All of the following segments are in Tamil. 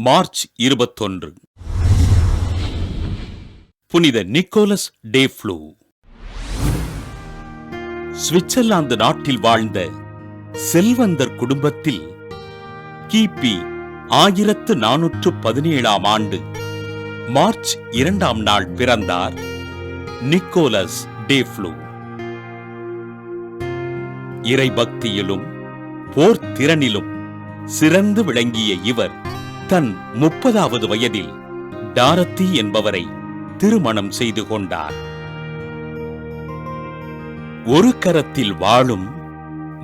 மார்ச் 21. புனித நிக்கோலஸ் டே ஃப்ளூ. சுவிட்சர்லாந்து நாட்டில் வாழ்ந்த செல்வந்தர் குடும்பத்தில் கிபி 1417 ஆண்டு மார்ச் 2 நாள் பிறந்தார் நிக்கோலஸ் டே ஃப்ளூ. இறைபக்தியிலும் போர் திறனிலும் சிறந்து விளங்கிய இவர் தன் 30வது வயதில் டாரத்தி என்பவரை திருமணம் செய்து கொண்டார். ஒரு கரத்தில் வாளும்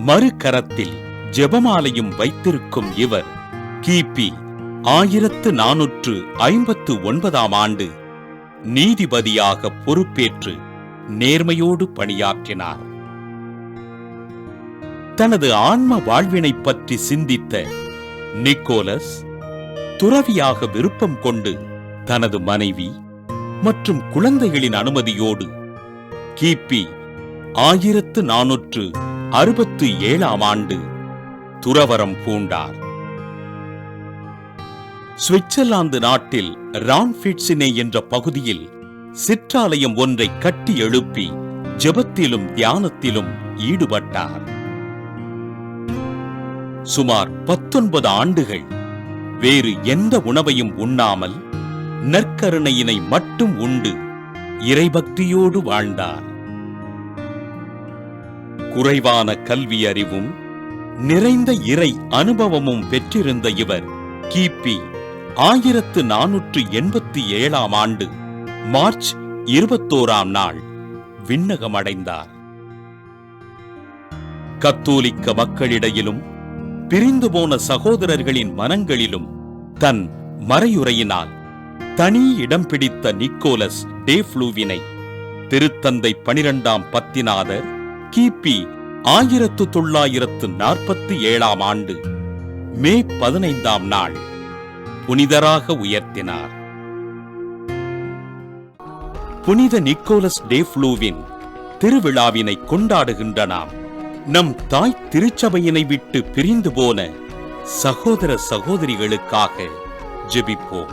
மறு கரத்தில் ஜெபமாலையும் வைத்திருக்கும் இவர் கிபி 1459 ஆண்டு நீதிபதியாக பொறுப்பேற்று நேர்மையோடு பணியாற்றினார். தனது ஆன்ம வாழ்வினை பற்றி சிந்தித்த நிக்கோலஸ் துறவியாக விருப்பம் கொண்டு தனது மனைவி மற்றும் குழந்தைகளின் அனுமதியோடு கிபி 1467 ஆண்டு துறவறம் பூண்டார். சுவிட்சர்லாந்து நாட்டில் ரான்ஃபிட்சினே என்ற பகுதியில் சிற்றாலயம் ஒன்றை கட்டி எழுப்பி ஜெபத்திலும் தியானத்திலும் ஈடுபட்டார். சுமார் 19 ஆண்டுகள் வேறு எந்த உணவையும் உண்ணாமல் நற்கருணையினை மட்டும் உண்டு இறைபக்தியோடு வாழ்ந்தார். குறைவான கல்வி அறிவும் நிறைந்த இறை அனுபவமும் பெற்றிருந்த இவர் கிபி 1487 ஆண்டு மார்ச் 21 நாள் விண்ணகமடைந்தார். கத்தோலிக்க மக்களிடையிலும் பிரிந்து போன சகோதரர்களின் மனங்களிலும் தன் மறையுரையினால் தனி இடம் பிடித்த நிக்கோலஸ் டே ஃப்ளூவினை திருத்தந்தை 12ஆம் பத்திநாதர் கிபி 1947 ஆண்டு மே 15 நாள் புனிதராக உயர்த்தினார். புனித நிக்கோலஸ் டே ஃப்ளூவின் திருவிழாவினை கொண்டாடுகின்ற நாம் நம் தாய் திருச்சபையினை விட்டு பிரிந்து போன சகோதர சகோதரிகளுக்காக ஜெபிப்போம்.